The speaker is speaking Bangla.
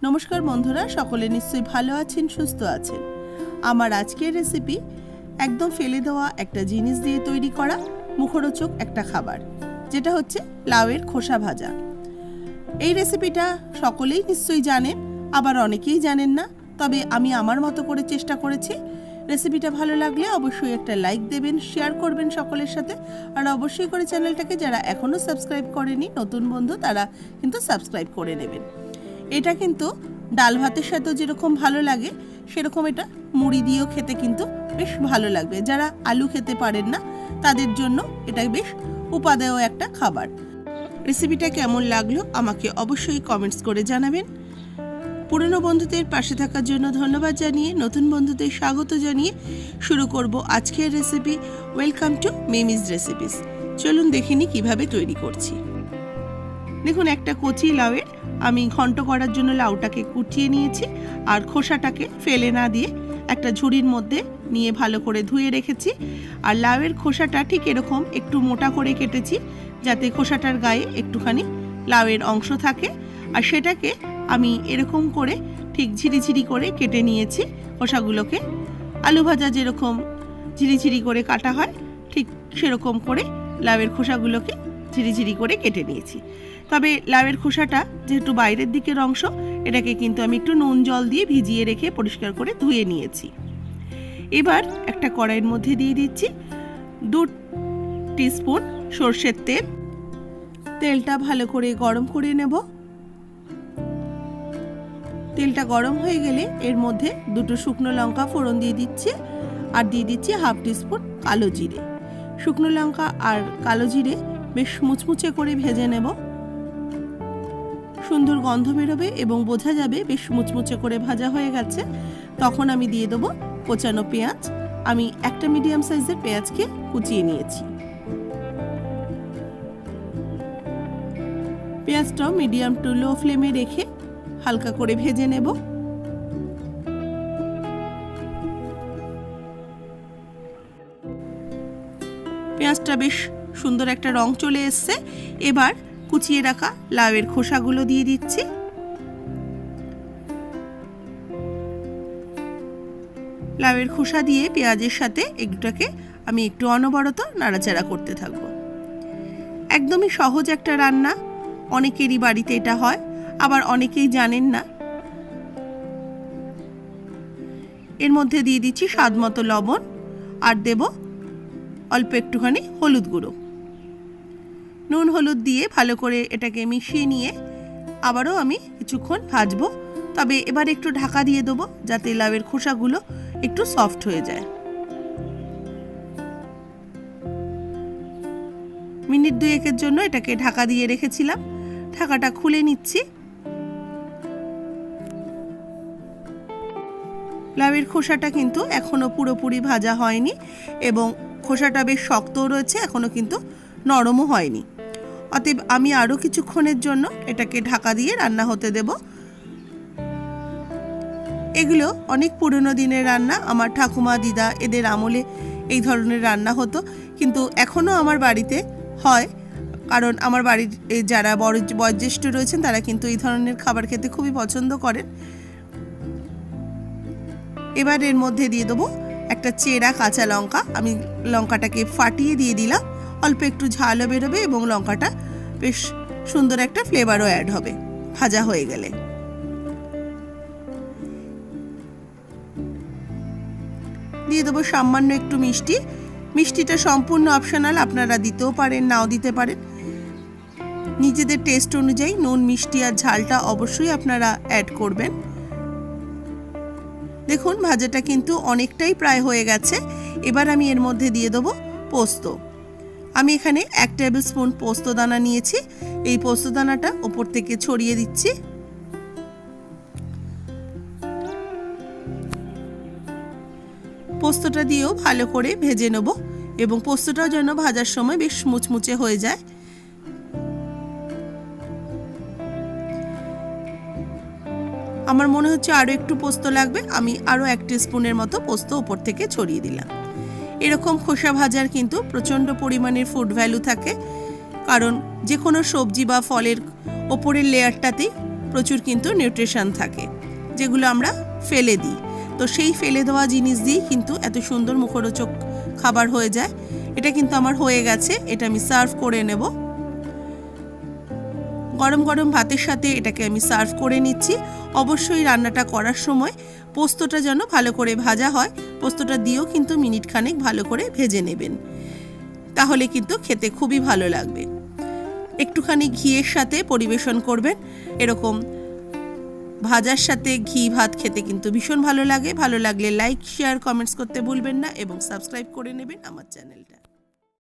নমস্কার বন্ধুরা, সকলে নিশ্চয়ই ভালো আছেন, সুস্থ আছেন। আমার আজকের রেসিপি একদম ফেলে দেওয়া একটা জিনিস দিয়ে তৈরি করা মুখরোচক একটা খাবার, যেটা হচ্ছে লাউয়ের খোসা ভাজা। এই রেসিপিটা সকলেই নিশ্চয়ই জানেন, আবার অনেকেই জানেন না। তবে আমি আমার মতো করে চেষ্টা করেছি। রেসিপিটা ভালো লাগলে অবশ্যই একটা লাইক দেবেন, শেয়ার করবেন সকলের সাথে, আর অবশ্যই করে চ্যানেলটাকে যারা এখনও সাবস্ক্রাইব করেনি, নতুন বন্ধু, তারা কিন্তু সাবস্ক্রাইব করে নেবেন। এটা কিন্তু ডাল ভাতের সাথে যেরকম ভালো লাগে, সেরকম এটা মুড়ি দিয়েও খেতে কিন্তু বেশ ভালো লাগবে। যারা আলু খেতে পারেন না, তাদের জন্য এটা বেশ উপাদেয় একটা খাবার। রেসিপিটা কেমন লাগলো আমাকে অবশ্যই কমেন্টস করে জানাবেন। পুরনো বন্ধুদের পাশে থাকার জন্য ধন্যবাদ জানিয়ে, নতুন বন্ধুদের স্বাগত জানিয়ে শুরু করব আজকের recipe. Welcome to Mimi's recipes. চলুন দেখিনি কিভাবে তৈরি করছি। দেখুন, একটা কচি লাউয়ের আমি ঘন্ট করার জন্য লাউটাকে কুচিয়ে নিয়েছি, আর খোসাটাকে ফেলে না দিয়ে একটা ঝুড়ির মধ্যে নিয়ে ভালো করে ধুয়ে রেখেছি। আর লাউয়ের খোসাটা ঠিক এরকম একটু মোটা করে কেটেছি, যাতে খোসাটার গায়ে একটুখানি লাউয়ের অংশ থাকে। আর সেটাকে আমি এরকম করে ঠিক ঝিরিঝিরি করে কেটে নিয়েছি। খোসাগুলোকে আলু ভাজা যেরকম ঝিরিঝিরি করে কাটা হয়, ঠিক সেরকম করে লাউয়ের খোসাগুলোকে ঝিরিঝিরি করে কেটে নিয়েছি। তবে লাউয়ের খোসাটা যেহেতু বাইরের দিকের অংশ, এটাকে কিন্তু আমি একটু নুন জল দিয়ে ভিজিয়ে রেখে পরিষ্কার করে ধুয়ে নিয়েছি। এবার একটা কড়াইয়ের মধ্যে দিয়ে দিচ্ছি 2 টিস্পুন সর্ষের তেল। তেলটা ভালো করে গরম করে নেব। তেলটা গরম হয়ে গেলে এর মধ্যে 2 শুকনো লঙ্কা ফোড়ন দিয়ে দিচ্ছি, আর দিয়ে দিচ্ছি 1/2 টিস্পুন কালো জিরে। শুকনো লঙ্কা আর কালো জিরে বেশ মুচমুচে করে ভেজে নেব। সুন্দর গন্ধ বেরোবে এবং বোঝা যাবে বেশ মুচমুচে করে ভাজা হয়ে গেছে। তখন আমি দিয়ে দেবো কোচানো পেঁয়াজ। আমি একটা মিডিয়াম সাইজের পেঁয়াজকে কুচিয়ে নিয়েছি। পেঁয়াজটাও মিডিয়াম টু লো ফ্লেমে রেখে হালকা করে ভেজে নেব। পেঁয়াজটা বেশ সুন্দর একটা রং চলে এসছে। এবার কুচিয়ে রাখা লাউয়ের খোসাগুলো দিয়ে দিচ্ছি। লাউয়ের খোসা দিয়ে পেঁয়াজের সাথে এগুলোকে আমি একটু অনবরত নাড়াচাড়া করতে থাকবো। একদমই সহজ একটা রান্না, অনেকেরই বাড়িতে এটা হয়, আবার অনেকেই জানেন না। এর মধ্যে দিয়ে দিচ্ছি স্বাদ মতো লবণ, আর দেব অল্প একটুখানি হলুদ গুঁড়ো। নুন হলুদ দিয়ে ভালো করে এটাকে মিশিয়ে নিয়ে আবারও আমি কিছুক্ষণ ভাজবো। তবে এবার একটু ঢাকা দিয়ে দেবো, যাতে লাউয়ের খোসাগুলো একটু সফট হয়ে যায়। মিনিট 2-1 জন্য এটাকে ঢাকা দিয়ে রেখেছিলাম। ঢাকাটা খুলে নিচ্ছি। লাউয়ের খোসাটা কিন্তু এখনো পুরোপুরি ভাজা হয়নি, এবং খোসাটা বেশ শক্তও রয়েছে, এখনো কিন্তু নরমও হয়নি। অতএব আমি আরও কিছুক্ষণের জন্য এটাকে ঢাকা দিয়ে রান্না হতে দেব। এগুলো অনেক পুরনো দিনের রান্না। আমার ঠাকুমা, দিদা, এদের আমলে এই ধরনের রান্না হতো, কিন্তু এখনও আমার বাড়িতে হয়। কারণ আমার বাড়ির যারা বয়োজ্যেষ্ঠ রয়েছেন, তারা কিন্তু এই ধরনের খাবার খেতে খুবই পছন্দ করেন। এবার এর মধ্যে দিয়ে দেবো একটা চেরা কাঁচা লঙ্কা। আমি লঙ্কাটাকে ফাটিয়ে দিয়ে দিলাম। অল্প একটু ঝালও বেরোবে এবং লঙ্কাটা বেশ সুন্দর একটা ফ্লেভারও অ্যাড হবে ভাজা হয়ে গেলে। দিয়ে দেবো সামান্য একটু মিষ্টি। মিষ্টিটা সম্পূর্ণ অপশনাল, আপনারা দিতেও পারেন, নাও দিতে পারেন। নিজেদের টেস্ট অনুযায়ী নুন, মিষ্টি আর ঝালটা অবশ্যই আপনারা অ্যাড করবেন। দেখুন, ভাজাটা কিন্তু অনেকটাই প্রায় হয়ে গেছে। এবার আমি এর মধ্যে দিয়ে দেবো পোস্ত। আমি এখানে 1 টেবিল স্পুন পোস্ত দানা নিয়েছি। এই পোস্ত দানাটা ওপর থেকে ছড়িয়ে দিচ্ছি। পোস্তটা দিয়েও ভালো করে ভেজে নেব, এবং পোস্তটাও যেন ভাজার সময় বেশ মুচমুচে হয়ে যায়। আমার মনে হচ্ছে আরও একটু পোস্ত লাগবে। আমি আরও 1 টিস্পুনের মতো পোস্ত ওপর থেকে ছড়িয়ে দিলাম। এরকম খোসা ভাজার কিন্তু প্রচণ্ড পরিমাণের ফুড ভ্যালু থাকে, কারণ যে কোনো সবজি বা ফলের ওপরের লেয়ারটাতেই প্রচুর কিন্তু নিউট্রিশন থাকে, যেগুলো আমরা ফেলে দিই। তো সেই ফেলে দেওয়া জিনিস দিয়েই কিন্তু এত সুন্দর মুখরোচক খাবার হয়ে যায়। এটা কিন্তু আমার হয়ে গেছে, এটা আমি সার্ভ করে নেব। গরম গরম ভাতের সাথে এটাকে আমি সার্ভ করে নিচ্ছি। অবশ্যই রান্নাটা করার সময় পোস্তটা যেন ভালো করে ভাজা হয়, পোস্তটা দিয়েও কিন্তু মিনিট খানেক ভালো করে ভেজে নেবেন, তাহলে কিন্তু খেতে খুবই ভালো লাগবে। একটুখানি ঘিয়ের সাথে পরিবেশন করবেন। এরকম ভাজার সাথে ঘি ভাত খেতে কিন্তু ভীষণ ভালো লাগে। ভালো লাগলে লাইক, শেয়ার, কমেন্টস করতে ভুলবেন না এবং সাবস্ক্রাইব করে নেবেন আমার চ্যানেলটা।